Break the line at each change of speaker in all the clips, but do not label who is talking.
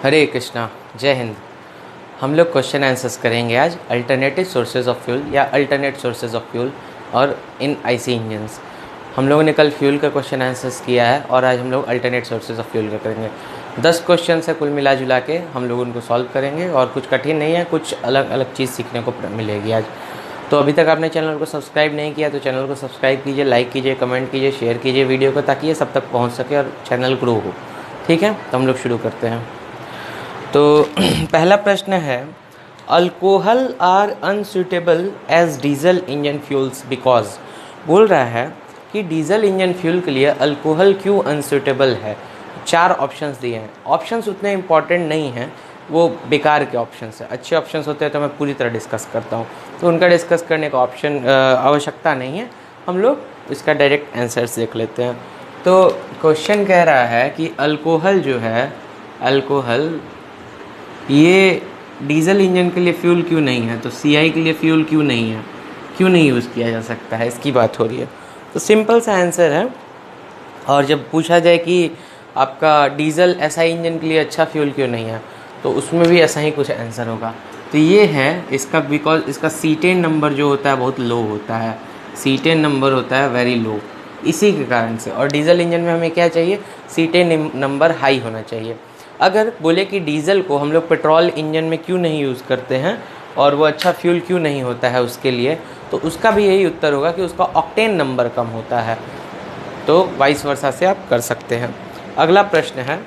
हरे कृष्णा, जय हिंद। हम लोग क्वेश्चन आंसर्स करेंगे आज अल्टरनेटिव सोर्सेज ऑफ फ्यूल या अल्टरनेट सोर्सेज ऑफ फ्यूल और इन आईसी इंजन्स। हम लोगों ने कल फ्यूल का क्वेश्चन आंसर्स किया है और आज हम लोग अल्टरनेट सोर्सेज ऑफ फ्यूल का करेंगे। 10 क्वेश्चन है कुल मिला जुला के, हम लोग उनको सॉल्व करेंगे और कुछ कठिन नहीं है, कुछ अलग अलग चीज़ सीखने को मिलेगी आज। तो अभी तक आपने चैनल को सब्सक्राइब नहीं किया तो चैनल को सब्सक्राइब कीजिए, लाइक कीजिए, कमेंट कीजिए, शेयर कीजिए वीडियो को, ताकि ये सब तक पहुँच सके और चैनल ग्रो हो। ठीक है, तो हम लोग शुरू करते हैं। तो पहला प्रश्न है, alcohol are unsuitable as diesel engine fuels because. बोल रहा है कि डीजल इंजन फ्यूल के लिए अल्कोहल क्यों अनसूटेबल है। 4 ऑप्शंस दिए हैं। ऑप्शंस उतने इम्पॉर्टेंट नहीं हैं, वो बेकार के ऑप्शंस हैं। अच्छे ऑप्शंस होते हैं तो मैं पूरी तरह डिस्कस करता हूँ, तो उनका डिस्कस करने का ऑप्शन आवश्यकता नहीं है। हम लोग इसका डायरेक्ट आंसर्स देख लेते हैं। तो क्वेश्चन कह रहा है कि अल्कोहल जो है, अल्कोहल ये डीजल इंजन के लिए फ्यूल क्यों नहीं है, तो सीआई के लिए फ्यूल क्यों नहीं है, क्यों नहीं यूज़ किया जा सकता है, इसकी बात हो रही है। तो सिंपल सा आंसर है। और जब पूछा जाए कि आपका डीजल एसआई इंजन के लिए अच्छा फ्यूल क्यों नहीं है, तो उसमें भी ऐसा ही कुछ आंसर होगा। तो ये है इसका, बिकॉज इसका C10 नंबर जो होता है बहुत लो होता है, C10 नंबर होता है वेरी लो, इसी के कारण से। और डीजल इंजन में हमें क्या चाहिए, C10 नंबर हाई होना चाहिए। अगर बोले कि डीज़ल को हम लोग पेट्रोल इंजन में क्यों नहीं यूज़ करते हैं और वो अच्छा फ्यूल क्यों नहीं होता है उसके लिए, तो उसका भी यही उत्तर होगा कि उसका ऑक्टेन नंबर कम होता है। तो वाइस वर्सा से आप कर सकते हैं। अगला प्रश्न है,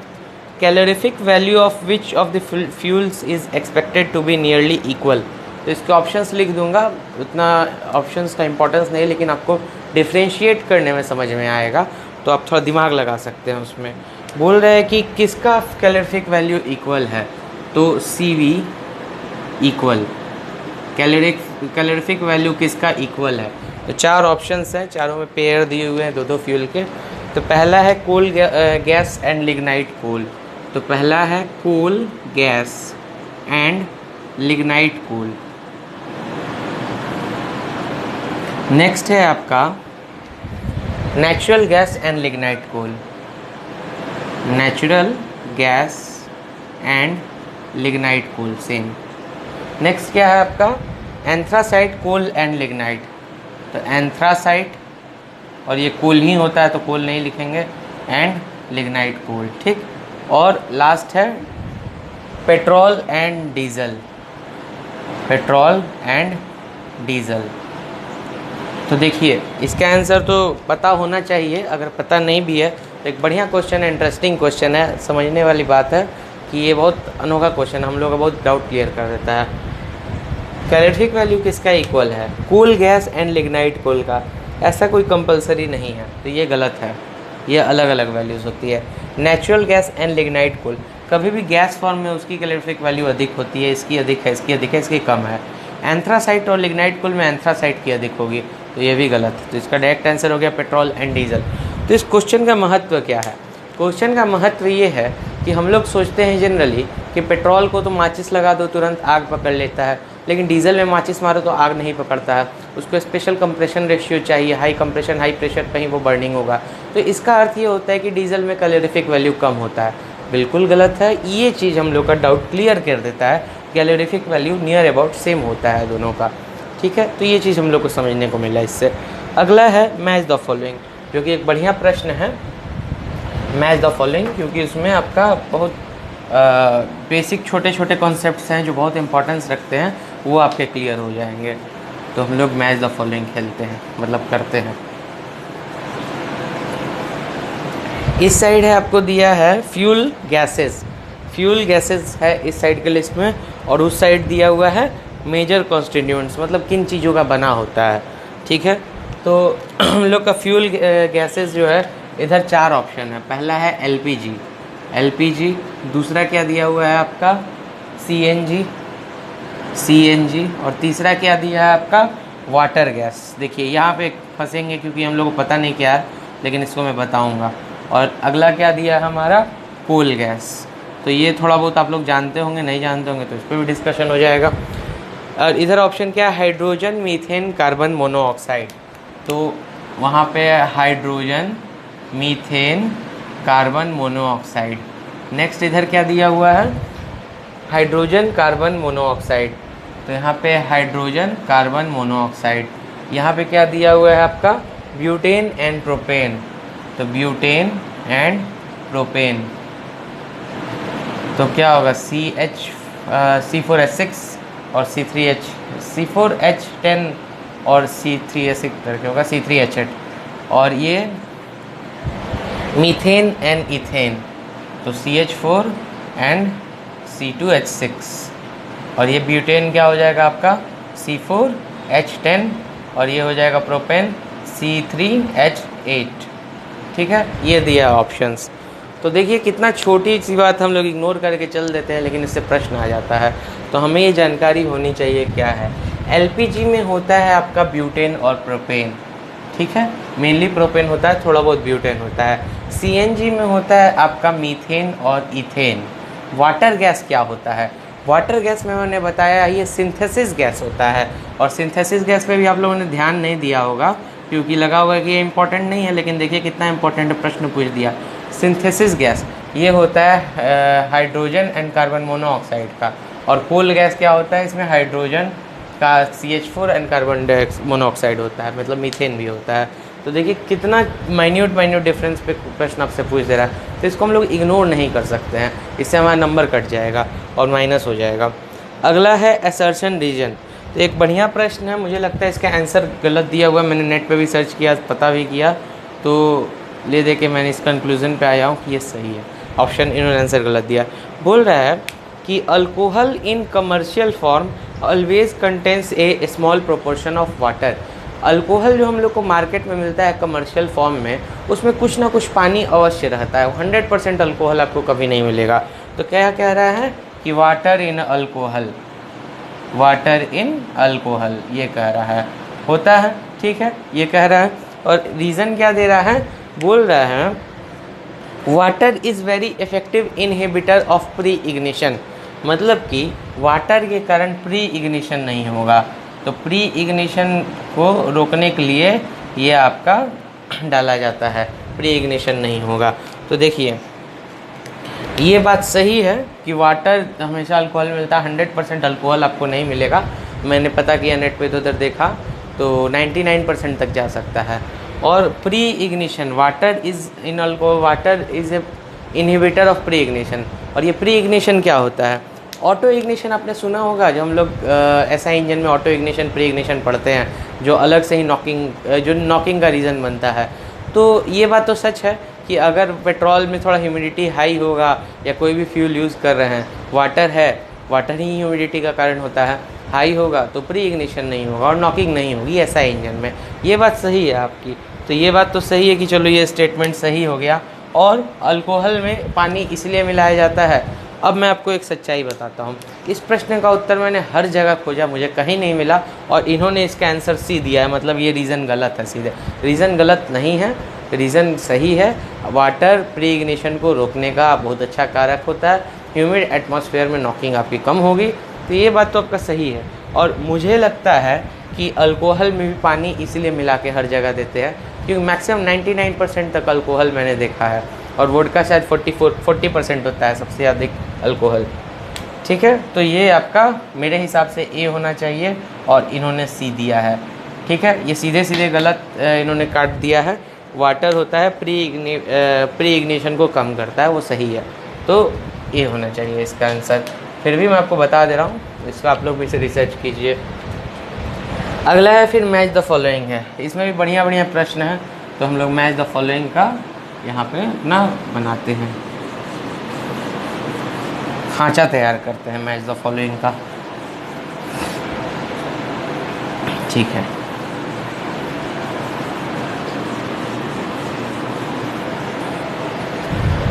calorific value of which of the fuels is expected to be nearly equal. तो इसके ऑप्शंस लिख दूंगा, उतना ऑप्शंस का इंपॉर्टेंस नहीं, लेकिन आपको डिफ्रेंशिएट करने में समझ में आएगा, तो आप थोड़ा दिमाग लगा सकते हैं उसमें। बोल रहे हैं कि किसका कैलोरीफिक वैल्यू इक्वल है, तो CV इक्वल, कैलोरीफिक वैल्यू किसका इक्वल है। तो 4 ऑप्शंस हैं, चारों में पेयर दिए हुए हैं 2-2 फ्यूल के। तो पहला है coal gas and lignite coal. तो पहला है coal gas and lignite coal. Next है आपका natural gas and lignite coal, natural gas and lignite coal same. Next क्या है आपका, एंथ्रासाइट कोल एंड लिग्नाइट। तो एंथ्रासाइट, और ये कोल ही होता है तो कोल नहीं लिखेंगे, एंड लिग्नाइट कोल, ठीक। और लास्ट है petrol and diesel, petrol and diesel. तो देखिए इसका आंसर तो पता होना चाहिए, अगर पता नहीं भी है तो एक बढ़िया क्वेश्चन है, इंटरेस्टिंग क्वेश्चन है, समझने वाली बात है कि ये बहुत अनोखा क्वेश्चन हम लोग का बहुत डाउट क्लियर कर देता है। कैलोरीफिक वैल्यू किसका इक्वल है, कोल गैस एंड लिग्नाइट कोल का, ऐसा कोई कंपलसरी नहीं है, तो ये गलत है, ये अलग अलग वैल्यूज़ होती है। नेचुरल गैस एंड लिग्नाइट कोल, कभी भी गैस फॉर्म में उसकी कैलोरीफिक वैल्यू अधिक होती है, इसकी अधिक है, इसकी अधिक है, इसकी कम है। एंथ्रासाइट और लिग्नाइट कोल में एंथ्रासाइट की अधिक होगी, तो ये भी गलत है। तो इसका डायरेक्ट आंसर हो गया पेट्रोल एंड डीजल। तो इस क्वेश्चन का महत्व क्या है, क्वेश्चन का महत्व ये है कि हम लोग सोचते हैं जनरली कि पेट्रोल को तो माचिस लगा दो तुरंत आग पकड़ लेता है, लेकिन डीजल में माचिस मारो तो आग नहीं पकड़ता है, उसको स्पेशल कंप्रेशन रेशियो चाहिए, हाई कंप्रेशन हाई प्रेशर पे ही वो बर्निंग होगा। तो इसका अर्थ ये होता है कि डीजल में कैलोरीफिक वैल्यू कम होता है। बिल्कुल गलत है, ये चीज़ हम लोग का डाउट क्लियर कर देता है, calorific value near about same होता है दोनों का, ठीक है। तो ये चीज़ हम लोग को समझने को मिला इससे। अगला है मैच द फॉलोइंग, जो कि एक बढ़िया प्रश्न है, मैच द फॉलोइंग, क्योंकि उसमें आपका बहुत बेसिक छोटे छोटे कॉन्सेप्ट्स हैं जो बहुत इंपॉर्टेंस रखते हैं, वो आपके क्लियर हो जाएंगे। तो हम लोग मैच द फॉलोइंग खेलते हैं, मतलब करते हैं। इस साइड है आपको दिया है फ्यूल गैसेस, फ्यूल गैसेस है इस साइड के लिस्ट में, और उस साइड दिया हुआ है मेजर कॉन्स्टिट्यूएंट्स, मतलब किन चीज़ों का बना होता है, ठीक है। तो हम लोग का फ्यूल गैसेस जो है, इधर 4 ऑप्शन है। पहला है LPG, दूसरा क्या दिया हुआ है आपका CNG, और तीसरा क्या दिया है आपका वाटर गैस। देखिए यहाँ पे फंसेंगे क्योंकि हम लोग को पता नहीं क्या है, लेकिन इसको मैं बताऊँगा। और अगला क्या दिया है हमारा, कोल गैस। तो ये थोड़ा बहुत आप लोग जानते होंगे, नहीं जानते होंगे तो इस पर भी डिस्कशन हो जाएगा। और इधर ऑप्शन क्या है, हाइड्रोजन, मीथेन, कार्बन मोनोऑक्साइड। तो वहाँ पे hydrogen, methane, carbon monoxide. Next इधर क्या दिया हुआ है, हाइड्रोजन कार्बन मोनोऑक्साइड। तो यहाँ पे हाइड्रोजन कार्बन मोनोऑक्साइड, यहाँ पे क्या दिया हुआ है आपका, ब्यूटेन एंड प्रोपेन। तो ब्यूटेन एंड प्रोपेन, तो क्या होगा, C4H6 और C4H10 और C3H6 करके होगा C3H8। और ये मीथेन एंड इथेन, तो CH4 एंड C2H6। और ये ब्यूटेन क्या हो जाएगा आपका, C4H10, और ये हो जाएगा प्रोपेन C3H8। ठीक है, ये दिया ऑप्शंस। तो देखिए कितना छोटी सी बात हम लोग इग्नोर करके चल देते हैं, लेकिन इससे प्रश्न आ जाता है। तो हमें ये जानकारी होनी चाहिए क्या है। LPG में होता है आपका ब्यूटेन और प्रोपेन, ठीक है, मेनली प्रोपेन होता है, थोड़ा बहुत ब्यूटेन होता है। CNG में होता है आपका मीथेन और इथेन। वाटर गैस क्या होता है, वाटर गैस में मैंने बताया ये सिंथेसिस गैस होता है। और सिंथेसिस गैस पे भी आप लोगों ने ध्यान नहीं दिया होगा, क्योंकि लगा होगा कि ये इंपॉर्टेंट नहीं है, लेकिन देखिए कितना इंपॉर्टेंट प्रश्न पूछ दिया। सिंथेसिस गैस ये होता है हाइड्रोजन एंड कार्बन मोनोऑक्साइड का। और कोल गैस क्या होता है, इसमें हाइड्रोजन का CH4 एंड कार्बन मोनोऑक्साइड होता है, मतलब मीथेन भी होता है। तो देखिए कितना माइन्यूट डिफरेंस पे प्रश्न आपसे पूछ दे रहा है। तो इसको हम लोग इग्नोर नहीं कर सकते हैं, इससे हमारा नंबर कट जाएगा और माइनस हो जाएगा। अगला है असर्शन रीजन। तो एक बढ़िया प्रश्न है, मुझे लगता है इसका आंसर गलत दिया हुआ है। मैंने नेट पे भी सर्च किया, पता भी किया, तो ले दे के मैंने इस कंक्लूजन पे आया हूँ कि ये सही है। ऑप्शन इन्होंने आंसर गलत दिया। बोल रहा है कि alcohol in commercial form always contains A small proportion of water. Alcohol जो हम लोग को मार्केट में मिलता है कमर्शियल फॉर्म में, उसमें कुछ ना कुछ पानी अवश्य रहता है। 100% अल्कोहल आपको कभी नहीं मिलेगा। तो क्या कह रहा है कि water in alcohol, water in alcohol ये कह रहा है, होता है, ठीक है, ये कह रहा है। और रीज़न क्या दे रहा है, बोल रहा है water is very effective inhibitor of pre ignition. मतलब कि वाटर के कारण प्री इग्निशन नहीं होगा। तो प्री इग्निशन को रोकने के लिए ये आपका डाला जाता है, प्री इग्निशन नहीं होगा। तो देखिए ये बात सही है कि वाटर हमेशा अल्कोहल मिलता है, 100% अल्कोहल आपको नहीं मिलेगा। मैंने पता किया नेट पे, उधर देखा तो 99% तक जा सकता है। और pre ignition, water is in alcohol, water is a inhibitor of pre ignition. और ये प्री इग्निशन क्या होता है, ऑटो इग्निशन आपने सुना होगा, जो हम लोग SI इंजन में ऑटो इग्निशन प्री इग्निशन पढ़ते हैं, जो अलग से ही नॉकिंग का रीज़न बनता है। तो ये बात तो सच है कि अगर पेट्रोल में थोड़ा ह्यूमिडिटी हाई होगा या कोई भी फ्यूल यूज़ कर रहे हैं, वाटर है, वाटर ही ह्यूमिडिटी का कारण होता है, हाई होगा तो प्री इग्निशन नहीं होगा और नॉकिंग नहीं होगी SI इंजन में। ये बात सही है आपकी। तो ये बात तो सही है कि चलो ये स्टेटमेंट सही हो गया। और अल्कोहल में पानी इसलिए मिलाया जाता है। अब मैं आपको एक सच्चाई बताता हूँ। इस प्रश्न का उत्तर मैंने हर जगह खोजा, मुझे कहीं नहीं मिला, और इन्होंने इसका आंसर C दिया है, मतलब ये रीज़न गलत है। सीधे रीज़न गलत नहीं है, रीज़न सही है। वाटर प्री इग्निशन को रोकने का बहुत अच्छा कारक होता है, ह्यूमिड एटमॉस्फेयर में नॉकिंग आपकी कम होगी। तो ये बात तो आपका सही है। और मुझे लगता है कि अल्कोहल में भी पानी इसलिए मिला के हर जगह देते हैं क्योंकि मैक्सिमम 99% तक अल्कोहल मैंने देखा है, और वोडका शायद 40% होता है सबसे अधिक अल्कोहल। ठीक है, तो ये आपका मेरे हिसाब से A होना चाहिए, और इन्होंने C दिया है। ठीक है, ये सीधे सीधे गलत इन्होंने काट दिया है। वाटर होता है प्री इग्निशन को कम करता है, वो सही है। तो A होना चाहिए इसका आंसर। फिर भी मैं आपको बता दे रहा हूँ, इसका आप लोग भी से रिसर्च कीजिए। अगला है फिर मैच द फॉलोइंग है। इसमें भी बढ़िया बढ़िया प्रश्न है, तो हम लोग मैच द फॉलोइंग का यहाँ पे अपना बनाते हैं, खांचा तैयार करते हैं मैच द फॉलोइंग का। ठीक है,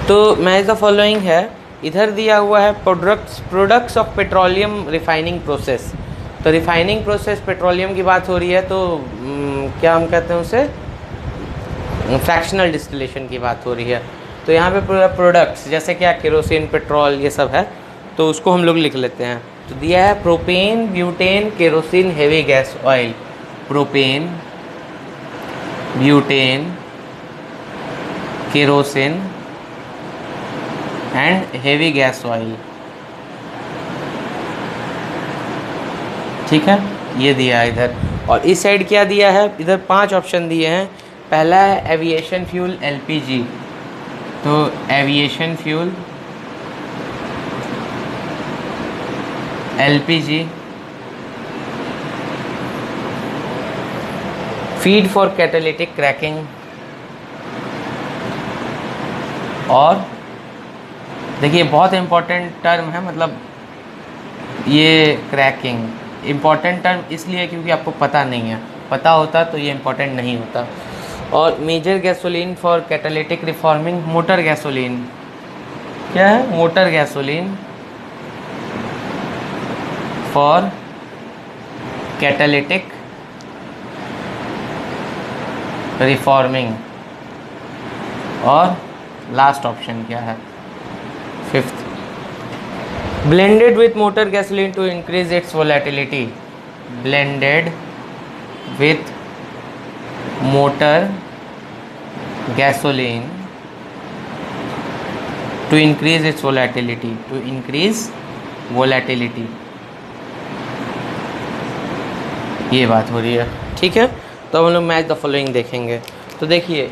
तो मैच द फॉलोइंग है। इधर दिया हुआ है products of petroleum refining process. तो रिफाइनिंग प्रोसेस पेट्रोलियम की बात हो रही है, तो क्या हम कहते हैं उसे, फ्रैक्शनल डिस्टिलेशन की बात हो रही है। तो यहाँ पे पूरा प्रोडक्ट्स जैसे क्या केरोसिन, पेट्रोल, ये सब है, तो उसको हम लोग लिख लेते हैं। तो दिया है propane, butane, kerosene, heavy gas oil. Propane, butane, kerosene, and heavy gas oil. ठीक है, ये दिया है इधर। और इस साइड क्या दिया है, इधर 5 ऑप्शन दिए हैं। पहला है एविएशन फ्यूल एलपीजी, तो aviation fuel LPG, feed for catalytic cracking, और देखिए बहुत इम्पोर्टेंट टर्म है, मतलब ये क्रैकिंग इम्पॉर्टेंट टर्म इसलिए क्योंकि आपको पता नहीं है, पता होता तो ये इम्पॉर्टेंट नहीं होता। और major gasoline for catalytic reforming, motor gasoline क्या है, motor gasoline for catalytic reforming. और लास्ट ऑप्शन क्या है, 5th, blended with motor gasoline to increase its volatility, blended with motor gasoline to increase its volatility, to increase volatility, ये बात हो रही है। ठीक है, तो हम लोग मैच द फॉलोइंग देखेंगे। तो देखिए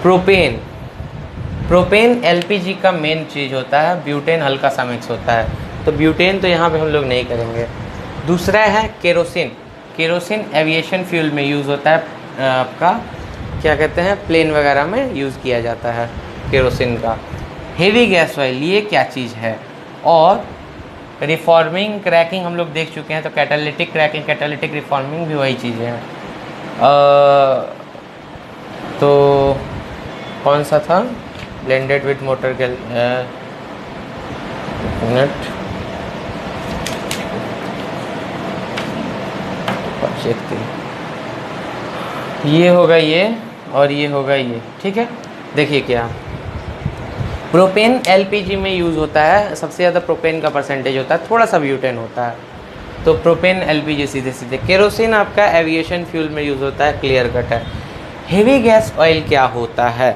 प्रोपेन, प्रोपेन एलपीजी का मेन चीज़ होता है, ब्यूटेन हल्का सा मिक्स होता है, तो ब्यूटेन तो यहाँ पे हम लोग नहीं करेंगे। दूसरा है केरोसिन, केरोसिन एविएशन फ्यूल में यूज़ होता है, आपका क्या कहते हैं, प्लेन वगैरह में यूज़ किया जाता है केरोसिन का। हेवी गैस ऑयल, ये क्या चीज़ है। और रिफॉर्मिंग क्रैकिंग हम लोग देख चुके हैं, तो कैटालिटिक क्रैकिंग कैटालिटिक रिफॉर्मिंग भी वही चीज़ें हैं। तो कौन सा था, ब्लेंडेड विथ मोटर मिनट ये होगा ये, और ये होगा ये। ठीक है, देखिए क्या प्रोपेन एलपीजी में यूज़ होता है, सबसे ज़्यादा प्रोपेन का परसेंटेज होता है, थोड़ा सा ब्यूटेन होता है, तो प्रोपेन एलपीजी सीधे सीधे। केरोसिन आपका एविएशन फ्यूल में यूज़ होता है, क्लियर कट है। हेवी गैस ऑयल क्या होता है,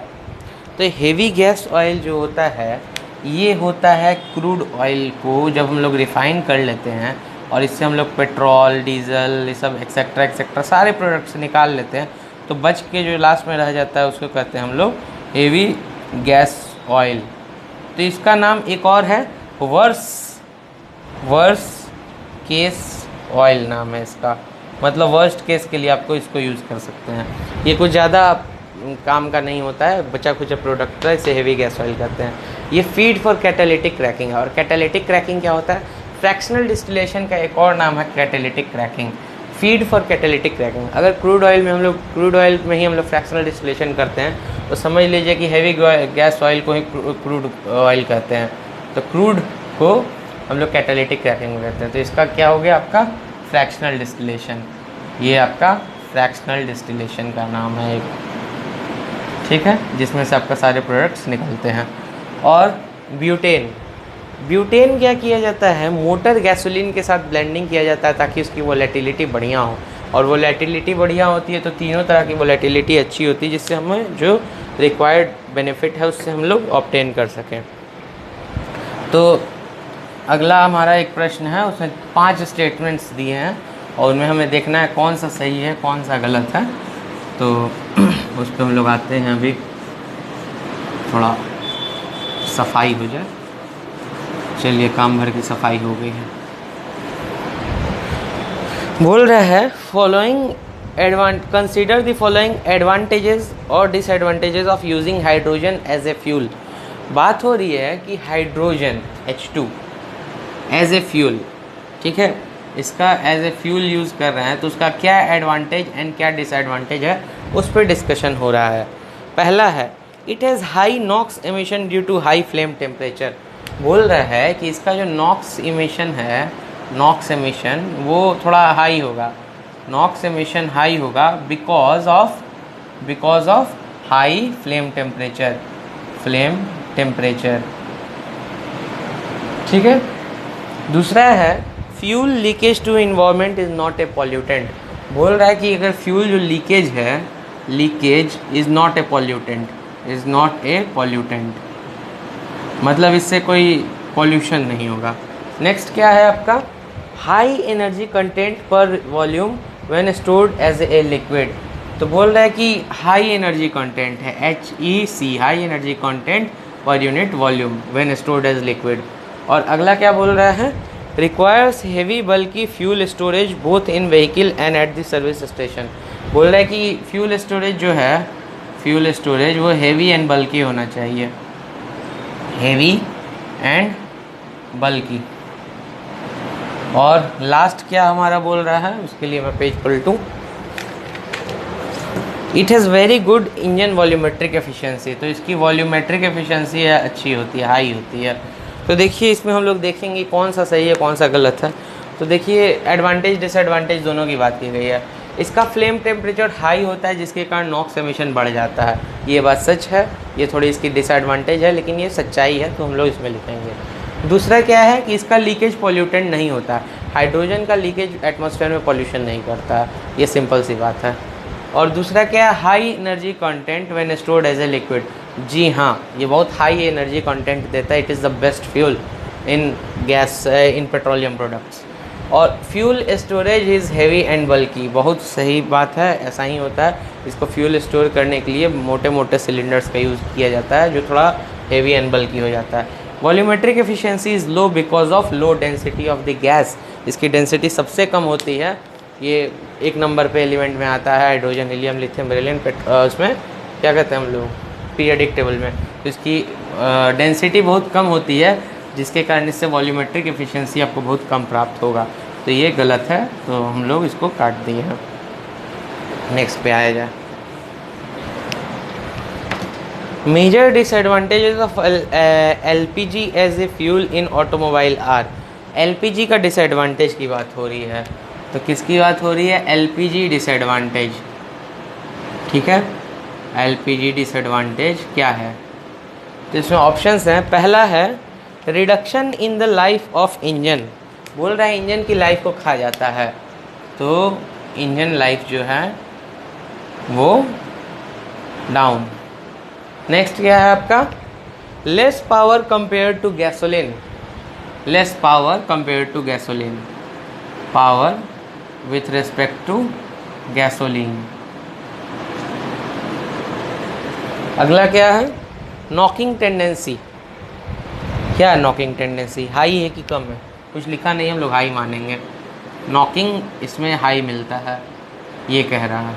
तो हेवी गैस ऑयल जो होता है ये होता है क्रूड ऑयल को जब हम लोग रिफ़ाइन कर लेते हैं और इससे हम लोग पेट्रोल डीजल ये सब एक्सेट्रा एक्सेट्रा सारे प्रोडक्ट्स निकाल लेते हैं, तो बच के जो लास्ट में रह जाता है उसको कहते हैं हम लोग हेवी गैस ऑयल। तो इसका नाम एक और है वर्स केस ऑयल नाम है इसका, मतलब वर्स्ट केस के लिए आपको इसको यूज़ कर सकते हैं। ये कुछ ज़्यादा काम का नहीं होता है, बचा खुचा प्रोडक्ट है, इसे हेवी गैस ऑयल कहते हैं। ये फीड फॉर कैटालिटिक क्रैकिंग है। और कैटालिटिक क्रैकिंग क्या होता है, फ्रैक्शनल डिस्टिलेशन का एक और नाम है catalytic cracking, feed for catalytic cracking. अगर क्रूड ऑयल में ही हम लोग फ्रैक्शनल डिस्टिलेशन करते हैं तो समझ लीजिए कि हेवी गैस ऑयल को ही क्रूड ऑयल कहते हैं, तो क्रूड को हम लोग कैटालिटिक क्रैकिंग में कहते हैं। तो इसका क्या हो गया आपका फ्रैक्शनल डिस्टिलेशन, ये आपका फ्रैक्शनल डिस्टिलेशन का नाम है एक। ठीक है, जिसमें से आपका सारे प्रोडक्ट्स निकलते हैं। और ब्यूटेन, ब्यूटेन क्या किया जाता है, मोटर गैसोलीन के साथ ब्लेंडिंग किया जाता है ताकि उसकी वोलेटिलिटी बढ़िया हो, और वोलेटिलिटी बढ़िया होती है तो तीनों तरह की वोलेटिलिटी अच्छी होती है, जिससे हमें जो रिक्वायर्ड बेनिफिट है उससे हम लोग ऑब्टेन कर सकें। तो अगला हमारा एक प्रश्न है, उसमें 5 स्टेटमेंट्स दिए हैं और उनमें हमें देखना है कौन सा सही है कौन सा गलत है। तो उस पर हम लोग आते हैं, अभी थोड़ा सफाई हो जाए। चलिए, काम भर की सफाई हो गई है। बोल रहा है following consider the following advantages और disadvantages of using hydrogen as a fuel. बात हो रही है कि hydrogen H2 as a fuel, ठीक है, इसका एज ए फ्यूल यूज़ कर रहे हैं तो उसका क्या एडवांटेज एंड क्या डिसएडवांटेज है उस पर डिस्कशन हो रहा है। पहला है it has high NOx emission due to high flame temperature. बोल रहा है कि इसका जो नॉक्स इमिशन है, नॉक्स एमिशन वो थोड़ा हाई होगा, नॉक्स एमिशन हाई होगा because of high flame temperature. ठीक है। दूसरा है fuel leakage to environment is not a pollutant. बोल रहा है कि अगर फ्यूल जो लीकेज है, leakage is not a pollutant, मतलब इससे कोई पॉल्यूशन नहीं होगा। नेक्स्ट क्या है आपका, high energy content per volume when stored as a liquid. तो बोल रहा है कि हाई एनर्जी कंटेंट है, HEC, high energy content per unit volume when stored as liquid. और अगला क्या बोल रहा है, requires heavy bulky fuel storage both in vehicle and at the service station. बोल रहा है कि फ्यूल स्टोरेज जो है, फ्यूल स्टोरेज वो हेवी एंड बल्कि होना चाहिए, हेवी एंड बल्कि। और लास्ट क्या हमारा बोल रहा है, उसके लिए मैं पेज पलटूँ। It has very good engine volumetric efficiency. तो इसकी वॉल्यूमेट्रिक एफिशिएंसी अच्छी होती है, हाई होती है। तो देखिए इसमें हम लोग देखेंगे कौन सा सही है कौन सा गलत है। तो देखिए एडवांटेज डिसएडवांटेज दोनों की बात की गई है। इसका फ्लेम टेम्परेचर हाई होता है जिसके कारण नॉक्स एमिशन बढ़ जाता है, ये बात सच है। ये थोड़ी इसकी डिसएडवांटेज है लेकिन ये सच्चाई है, तो हम लोग इसमें लिखेंगे। दूसरा क्या है कि इसका लीकेज पॉल्यूटेंट नहीं होता, हाइड्रोजन का लीकेज एटमॉस्फेयर में पॉल्यूशन नहीं करता, ये सिंपल सी बात है। और दूसरा क्या है, high energy content when stored as a liquid. जी हाँ, ये बहुत हाई एनर्जी कंटेंट देता है। It is the best fuel in gas, in petroleum products. और fuel storage is heavy and bulky, बहुत सही बात है, ऐसा ही होता है। इसको फ्यूल स्टोर करने के लिए मोटे मोटे सिलेंडर्स का यूज़ किया जाता है जो थोड़ा हेवी एंड बल्कि हो जाता है। Volumetric efficiency is low because of low density of the gas. इसकी डेंसिटी सबसे कम होती है, ये एक नंबर पे एलिमेंट में आता है, हाइड्रोजन, हीलियम, लिथियम, बेरिलियम, उसमें क्या कहते हैं हम लोग पीरियडिक टेबल में। तो इसकी डेंसिटी बहुत कम होती है जिसके कारण इससे वॉल्यूमेट्रिक एफिशिएंसी आपको बहुत कम प्राप्त होगा। तो ये गलत है, तो हम लोग इसको काट दिए हैं। नेक्स्ट पे आया जाए, major disadvantages of LPG as a fuel in automobile are. LPG का डिसएडवांटेज की बात हो रही है, तो किसकी बात हो रही है, LPG डिसएडवांटेज। ठीक है, LPG डिसएडवांटेज क्या है, तो इसमें ऑप्शंस हैं। पहला है reduction in the life of engine. बोल रहा है इंजन की लाइफ को खा जाता है, तो इंजन लाइफ जो है वो डाउन। नेक्स्ट क्या है आपका, less power compare to gasoline. Less power compare to gasoline, power with respect to gasoline. अगला क्या है, नॉकिंग टेंडेंसी। क्या है नॉकिंग टेंडेंसी, हाई है कि कम है, कुछ लिखा नहीं, हम लोग हाई मानेंगे। नॉकिंग इसमें हाई मिलता है, ये कह रहा है।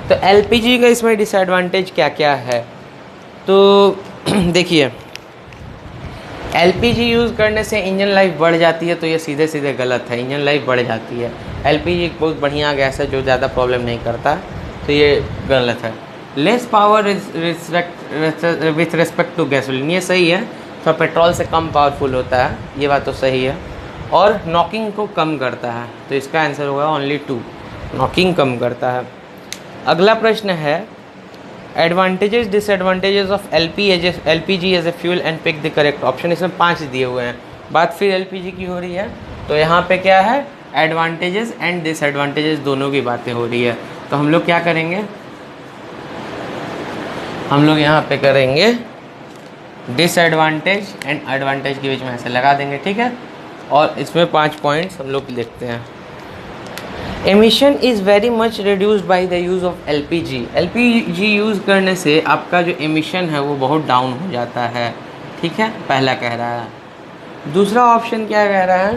तो LPG का इसमें डिसएडवांटेज क्या क्या है, तो देखिए LPG यूज़ करने से इंजन लाइफ बढ़ जाती है, तो ये सीधे सीधे गलत है, इंजन लाइफ बढ़ जाती है। LPG एक बहुत बढ़िया गैस है जो ज़्यादा प्रॉब्लम नहीं करता, तो ये गलत है। Less power with respect to gasoline, ये सही है, तो पेट्रोल से कम पावरफुल होता है, ये बात तो सही है। और नॉकिंग को कम करता है, तो इसका आंसर होगा ओनली 2, नॉकिंग कम करता है। अगला प्रश्न है advantages disadvantages of LPG as a fuel and pick the correct option. इसमें 5 दिए हुए हैं, बात फिर LPG की हो रही है, तो यहाँ पे क्या है, एडवांटेजेस एंड डिसएडवांटेजेस दोनों की बातें हो रही है। तो हम लोग क्या करेंगे, हम लोग यहाँ पे करेंगे डिसएडवांटेज एंड एडवांटेज के बीच में ऐसे लगा देंगे, ठीक है। और इसमें 5 पॉइंट्स हम लोग देखते हैं। Emission is very much reduced by the use of LPG। LPG use करने से आपका जो एमिशन है वो बहुत डाउन हो जाता है, ठीक है, पहला कह रहा है। दूसरा ऑप्शन क्या कह रहा है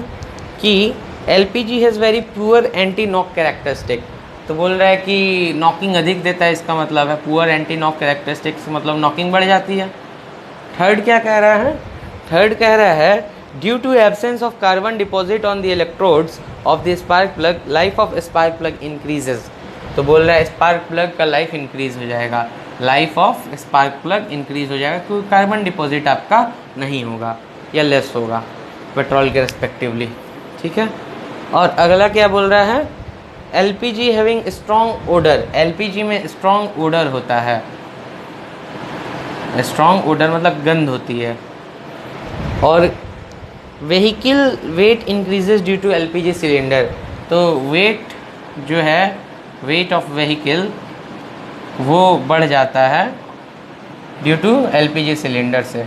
कि LPG has very poor anti knock characteristic. तो बोल रहा है कि नॉकिंग अधिक देता है, इसका मतलब है पुअर एंटी नॉक कैरेक्टरिस्टिक्स, मतलब नॉकिंग बढ़ जाती है। थर्ड क्या कह रहा है, थर्ड कह रहा है due to absence of carbon deposit on the electrodes of the spark plug life of spark plug increases. तो बोल रहा है स्पार्क प्लग का लाइफ इंक्रीज हो जाएगा, life of spark plug increase हो जाएगा क्योंकि कार्बन डिपॉजिट आपका नहीं होगा या लेस होगा पेट्रोल के रिस्पेक्टिवली, ठीक है। और अगला क्या बोल रहा है, LPG having strong odour. LPG में स्ट्रॉन्ग ओडर होता है, स्ट्रॉन्ग ओडर मतलब गंध होती है। और vehicle weight increases due to LPG cylinder. तो वेट जो है, वेट ऑफ व्हीकल वो बढ़ जाता है ड्यू टू LPG सिलेंडर से।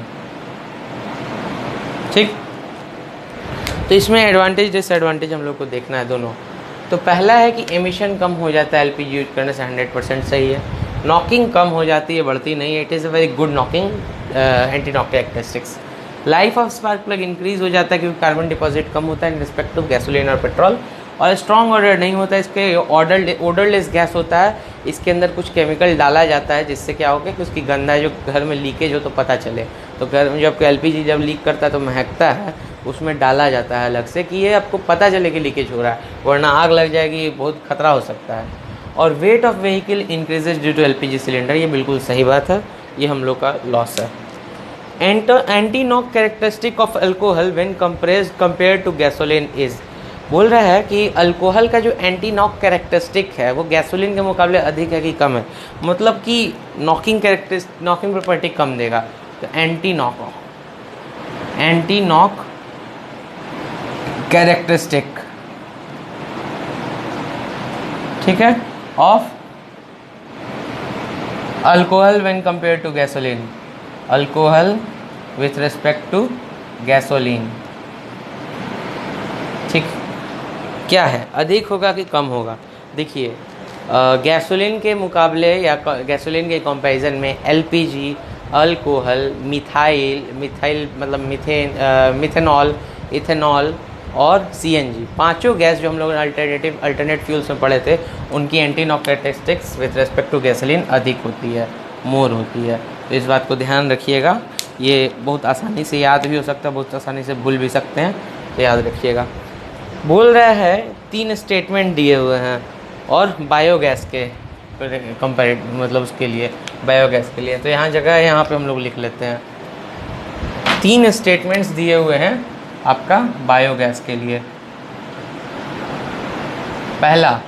ठीक। तो इसमें एडवांटेज डिसएडवांटेज हम लोग को देखना है दोनों। तो पहला है कि एमिशन कम हो जाता है एलपीजी यूज करने से, 100% सही है। नॉकिंग कम हो जाती है, बढ़ती नहीं है, it is a very good knocking anti knock characteristics. Life of spark plug increase हो जाता है क्योंकि कार्बन डिपॉजिट कम होता है इन रिस्पेक्ट टू गैसोलीन और पेट्रोल। और स्ट्रॉन्ग ऑर्डर नहीं होता है, इसके ऑर्डरलेस गैस होता है, इसके अंदर कुछ केमिकल डाला जाता है जिससे क्या होगा कि उसकी गंदा जो घर में लीकेज हो तो पता चले। तो घर में जब एलपीजी जब लीक करता है तो महकता है, उसमें डाला जाता है अलग से कि ये आपको पता चले कि लीकेज हो रहा है, वरना आग लग जाएगी, बहुत खतरा हो सकता है। और weight of vehicle increases due to LPG cylinder, ये बिल्कुल सही बात है, ये हम लोग का लॉस है। Anti knock characteristic of alcohol when compare to gasoline is, बोल रहा है कि अल्कोहल का जो एंटी नॉक कैरेक्टरिस्टिक है वो गैसोलीन के मुकाबले अधिक है कि कम है, मतलब कि नॉकिंग प्रॉपर्टी कम देगा। तो एंटी नॉक कैरेक्टरिस्टिक, ठीक है, of alcohol when compare to gasoline, alcohol with respect to gasoline, ठीक, क्या है, अधिक होगा कि कम होगा। देखिए गैसोलीन के मुकाबले या गैसोलीन के कंपैरिजन में एलपीजी, अल्कोहल, मिथाइल मतलब मिथेनॉल, इथेनॉल और सीएनजी, पांचों गैस जो हम लोग अल्टरनेट फ्यूल्स में पढ़े थे, उनकी anti knock characteristics with respect to gasoline अधिक होती है, मोर होती है। तो इस बात को ध्यान रखिएगा, ये बहुत आसानी से याद भी हो सकता है, बहुत आसानी से भूल भी सकते हैं, तो याद रखिएगा। बोल रहा है 3 स्टेटमेंट दिए हुए हैं और बायोगैस के कंपेयर मतलब उसके लिए बायोगैस के लिए, तो यहाँ जगह है, यहाँ पे हम लोग लिख लेते हैं। 3 स्टेटमेंट्स दिए हुए हैं आपका बायोगैस के लिए। पहला,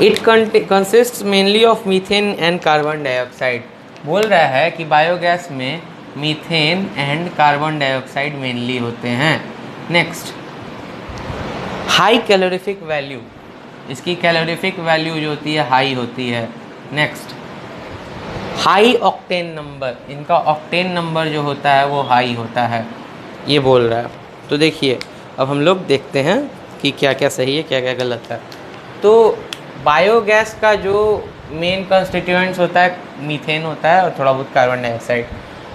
it consist mainly of methane and carbon dioxide, बोल रहा है कि बायोगैस में methane and carbon dioxide mainly होते हैं। नेक्स्ट, हाई कैलोरीफिक वैल्यू, इसकी कैलोरीफिक वैल्यू जो होती है हाई होती है। नेक्स्ट, हाई ऑक्टेन नंबर, इनका ऑक्टेन नंबर जो होता है वो हाई होता है, ये बोल रहा है। तो देखिए अब हम लोग देखते हैं कि क्या क्या सही है क्या क्या गलत है। तो बायोगैस का जो मेन कंस्टिट्यूएंट्स होता है मीथेन होता है और थोड़ा बहुत कार्बन डाइऑक्साइड,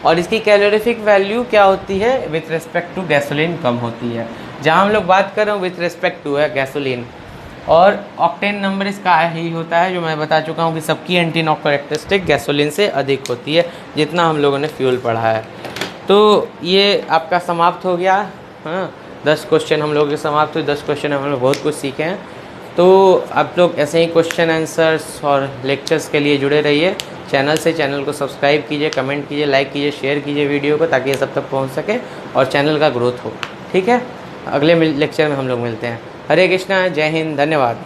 और इसकी कैलोरीफिक वैल्यू क्या होती है विथ रिस्पेक्ट टू गैसोलीन कम होती है। जहाँ हम लोग बात कर रहे हैं विथ रिस्पेक्ट टू है गैसोलीन, और ऑक्टेन नंबर इसका ही होता है जो मैं बता चुका हूँ कि सबकी एंटी नॉक कैरेक्टरिस्टिक गैसोलीन से अधिक होती है, जितना हम लोगों ने फ्यूल पढ़ा है। तो ये आपका समाप्त हो गया। हाँ, 10 क्वेश्चन हम लोगों के समाप्त हुए, 10 क्वेश्चन हम लोग बहुत कुछ सीखे हैं। तो आप लोग ऐसे ही क्वेश्चन आंसर्स और लेक्चर्स के लिए जुड़े रहिए चैनल को सब्सक्राइब कीजिए, कमेंट कीजिए, लाइक कीजिए, शेयर कीजिए वीडियो को, ताकि ये सब तक पहुंच सके और चैनल का ग्रोथ हो। ठीक है, अगले लेक्चर में हम लोग मिलते हैं। हरे कृष्णा, जय हिंद, धन्यवाद।